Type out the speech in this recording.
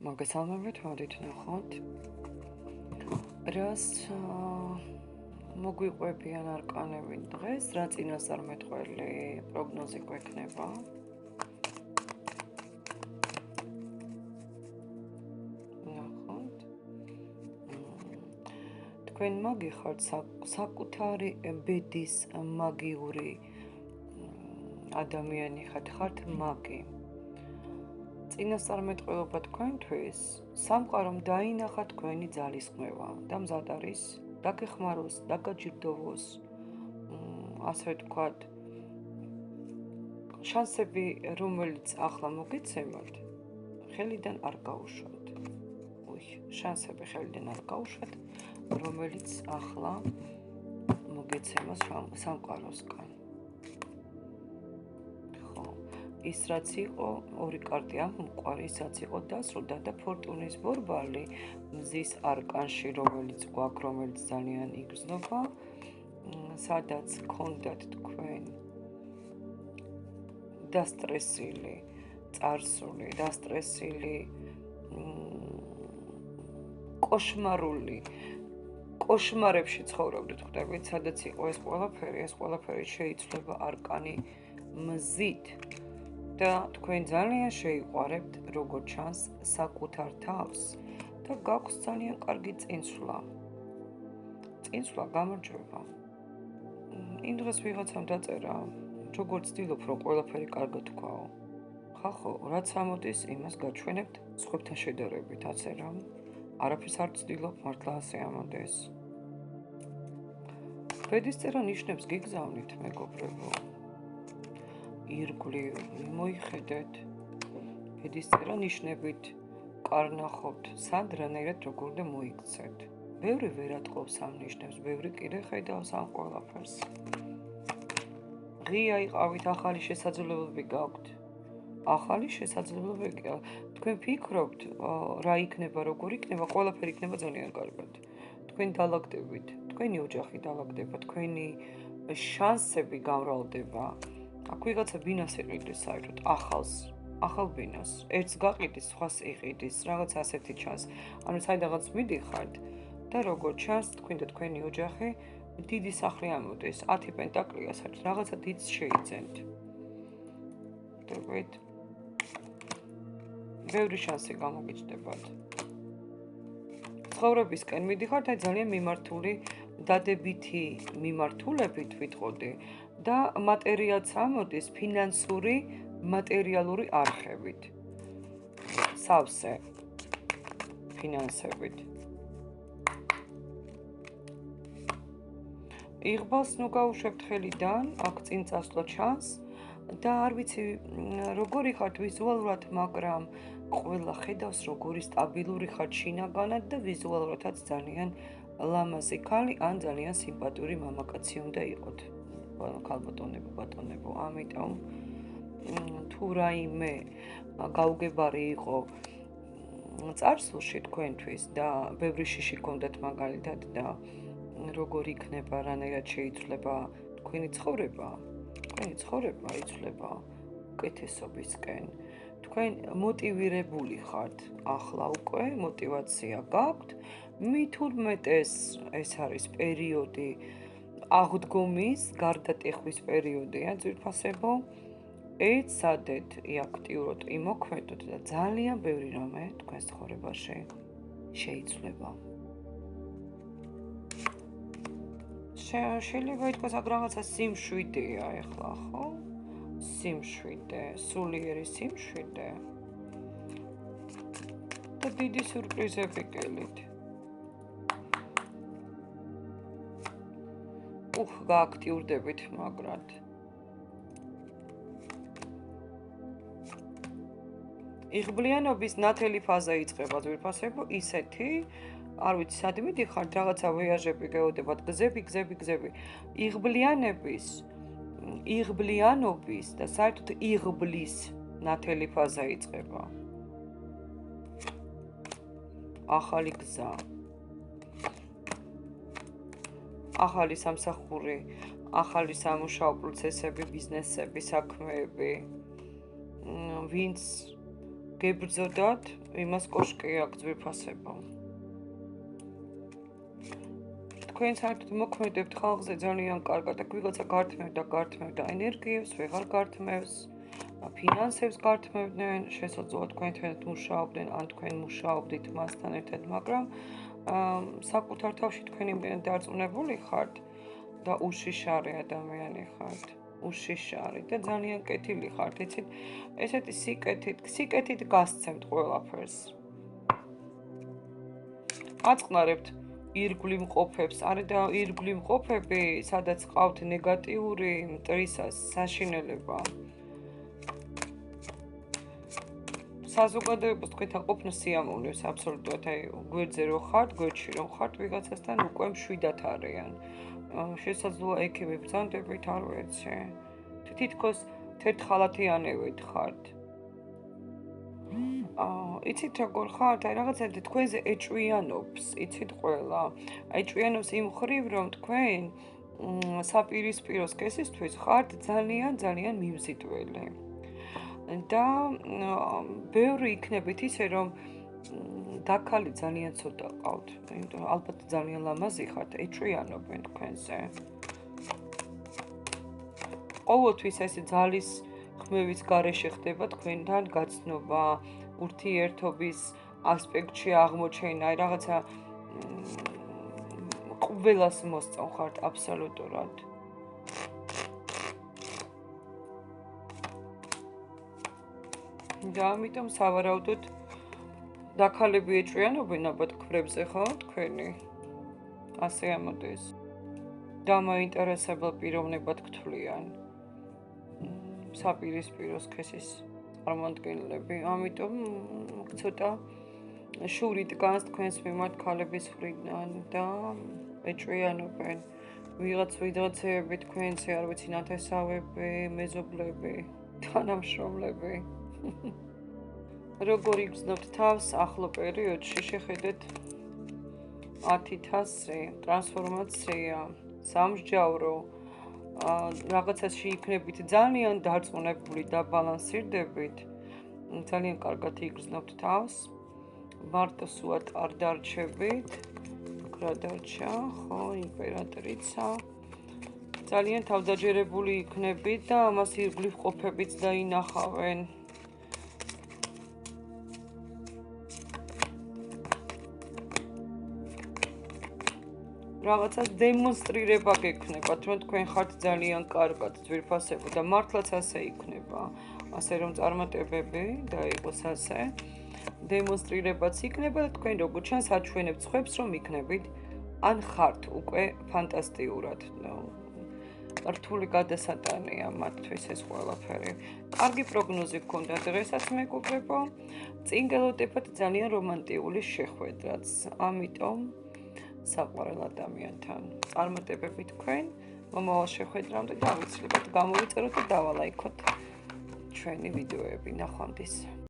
მოგესალმებით, მოდით ნახოთ. რას მოგვიყვებიან არკანები დღეს, რა წინასწარმეტყველი პროგნოზი გვექნება. ნახოთ. თქვენ მაგი ხართ საკუთარი ბედის მაგიური ადამიანი ხართ მაგი. წინასწარმეტყველობა თქვენთვის სამყარომ დაინახა თქვენი ძალისხმევა და მზად არის დაგეხმაროს, დაგაჯილდოვოს, ასე ვთქვათ, შანსები, რომელიც ახლა მოგეცემათ, ხელიდან არ გაუშვათ. შანსები ხელიდან არ გაუშვათ, რომელიც ახლა მოგეცემა სამყაროსგან. ის რაც იყო ორი კარტი ამოყვარი, ისაც იყო დასრულდა და ფორტუნის ბორბალი მზის არკანში, რომელიც გვაქვს, რომელიც ძალიან იგრძნობა, სადაც გქონდათ თქვენ დასტრესილი, წარსული, დასტრესილი, კოშმარული, კოშმარებში ცხოვრობდით, ხვდებით, სადაც იყო ეს ყველაფერი შეიცვლება არკანი მზით. და თქვენ ძალიან შეიყვარებთ, როგორ ჩანს, საკუთარ თავს და გაქვს ძალიან კარგი წინსვლა. წინსვლა გამარჯვება. იმ დღეს ვიღაცამ დაწერა, როგორ ცდილობ, რომ ყველაფერი კარგად თქვაო. ხახო, რაც ამოდის, იმას გაჩვენებთ სხვებთან შედარებით, ასე რა. არაფერს არ ცდილობ, მართლა ასე ამოდეს. ბედისწერა ნიშნებს გიგზავნით, მეგობრებო. ირგვლივ მოიხედეთ, ბედისწერა ნიშნებით კარნახობთ, სად რანაირად როგორ და მოიქცეთ. ბევრი ვერ ატყობს ამ ნიშნებს, ბევრი კიდე ხედავს ამ ყველაფერს. ღია იყავით, ახალი შესაძლებლობები გაქვთ. ახალი შესაძლებლობები, თქვენ ფიქრობთ, რა იქნება, როგორ იქნება, ყველაფერი იქნება ძალიან კარგად. თქვენ დალაგდებით, თქვენი ოჯახი დალაგდება, თქვენი შანსები გამრავლდება. აქ ვიღაცა ბინას იყიდის საერთოდ, ახალ ბინას. ერთს გაყიდის, სხვას იყიდის, რაღაც ასეთი ჩანს. ანუ საიდანაც მიდიხართ და როგორ ჩანს, თქვენ და თქვენი ოჯახი დიდი სახლი ამოდის, 10 პენტაკლია საერთოდ, რაღაცა დიდს შეიძენთ. ხვდებით? ბევრი შანსი გამოგიჩნდებათ. ცხოვრებისკენ მიდიხართ, ძალიან მიმართული, დადებითი მიმართულებით ვიტყოდი. და მატერიალს ამოდის ფინანსური, მატერიალური არხებით. სავსე ფინანსებით. იღბალს ნუ გაუშვებთ ხელიდან, აქ წინ წასვლა ჩანს და არ ვიცი როგორი ხართ ვიზუალურად, მაგრამ ყველა ხედავს როგორი სტაბილური ხართ შინაგანად და ვიზუალურადაც ძალიან ლამაზი ქალი ან ძალიან სიმპათიური მამაკაცი უნდა იყოთ. ქალბატონებო, ბატონებო, ამიტომ თუ რაიმე გაუგებარი იყო წარსულში თქვენთვის და ბევრი შიში გქონდათ მაგალითად და როგორ იქნება, რანაირად შეიცვლება თქვენი ცხოვრება იცვლება უკეთესობისკენ. თქვენ მოტივირებული ხართ, ახლა უკვე მოტივაცია გაქვთ, მით უმეტეს ეს არის პერიოდი აღდგომის, გარდატეხვის პერიოდია, ძვირფასებო, ეცადეთ აქტიურად იმოქმედოთ და ძალიან ბევრი რამე თქვენს ცხოვრებაში შეიცვლება. შეიძლება ითქვას, აქ რაღაცა სიმშვიდეა ეხლა, ხო? სიმშვიდე, სულიერი სიმშვიდე და დიდი სიურპრიზები გელით. გააქტიურდებით მაგრად. იღბლიანობის ნათელი ფაზა იწყება, ძვირფასებო, ისეთი, არ ვიცი, სად მიდიხართ, რაღაცა ვეაჟები გეოდებათ, გზები. იღბლიანობის და საერთოდ იღბლის ნათელი ფაზა იწყება. ახალი გზა. ახალი სამსახური, ახალი სამუშაო პროცესები, ბიზნესები, საქმეები, ვინც გებრძოდათ, იმას კოშკი აქვს ძვირფასება. თქვენ საერთოდ მოქმედებთ ხალხზე ძალიან კარგად, აქ ვიღაცა გართმევდა ენერგიებს, ვეღარ გართმევს, ფინანსებს გართმევდნენ, შესაძლოა თქვენ ერთად მუშაობდნენ, ან თქვენ მუშაობდით მასთან ერთად, მაგრამ საკუთარ თავში თქვენ იმდენად დარწმუნებული ხართ და უშიშარი ადამიანი ხართ. უშიშარი და ძალიან კეთილი ხართ, იცით, ესეთი სიკეთით გასცემთ ყველაფერს. აწყნარებთ ირგვლივ მყოფებს, არის და ირგვლივ მყოფები, სადაც ყავთ ნეგატიური მტრისას, საშინელება. საზოგადოებას თქვენთან ყოფნა სიამოვნებს აბსოლუტურად, აი გვერდზე რო ხართ, გვერდში რო ხართ, ვიღაცასთან უკვე მშვიდად არიან. შესაძლოა ექიმი ბრძანდებით, არ ვიცი. თითქოს თერთხალათიანებით ხართ. იცით როგორ ხართ? აი რაღაცა თქვენზე ეჭვიანობს, იცით ყველა. ეჭვიანობს იმ ხრივ, რომ თქვენ საპირისპირო სქესისთვის ხართ ძალიან მიმზიდველი. და ბევრი იქნებით ისე, რომ დაქალი ძალიან ცოტა ყავთ, იმიტომ რომ ალბათ ძალიან ლამაზი ხართ, ეჭვიანობენ თქვენზე. ყოველთვის ეს ძალის ხმევის გარეშე ხდება თქვენთან გაცნობა, ურთიერთობის ასპექტში აღმოჩენა, აი რაღაცა ყველას მოსწონხართ აბსოლუტურად. და ამიტომ სავარაუდოდ დაქალები ეჭვიანობენ ალბათ ქვებზე, ხო, თქვენი? ასე ამოდის. დამაინტერესებელ პიროვნებად გთვლიან. საპირისპირო სქესის წარმომადგენლები, ამიტომ ცოტა შური დგანს თქვენს მიმართ ქალების მხრიდან და ეჭვიანობენ. ვიღაცეები თქვენზე, არ ვიცი, ნათესავები, მეზობლები, თანამშრომლები. როგორ იგრძნობთ თავს ახლო პერიოდში, შეხედეთ 10,000 ტრანსფორმაცია, სამსჯავრო, რაღაცაში იქნებით ძალიან დარწმუნებული და ბალანსირდებით, ძალიან კარგად იგრძნობთ თავს, მარტო სუათ არ დარჩებით, რა დარჩა, ხო, იმპერატრიცა, ძალიან თავდაჯერებული იქნებით და ამას ირგვლივ ყოფებიც დაინახავენ. რაღაცა დემონსტრირება გექნებათ, რომ თქვენ ხართ ძალიან კარგად ძვირფასება და მართლაც ასე იქნება. ასე რომ წარმატებები და იყოს ასე. დემონსტრირებაც იქნება და თქვენ როგორ ჩანს აჩვენებთ სხვებს, რომ იქნებით ან ხართ უკვე ფანტასტიურად. რთული გადასატანია მათთვის ეს ყველაფერი. კარგი პროგნოზი გქონდა დღესაც მეგობრებო. წინ გელოდებათ ძალიან რომანტიული შეხვედრაც. ამიტომ საყვარელ ადამიანთან. წარმატებები თქვენ მომავალ შეხვედრამდე და ავიცილებლად გამოვიწეროთ და დავალაიქოთ ჩვენი ვიდეოები. ნახვამდის.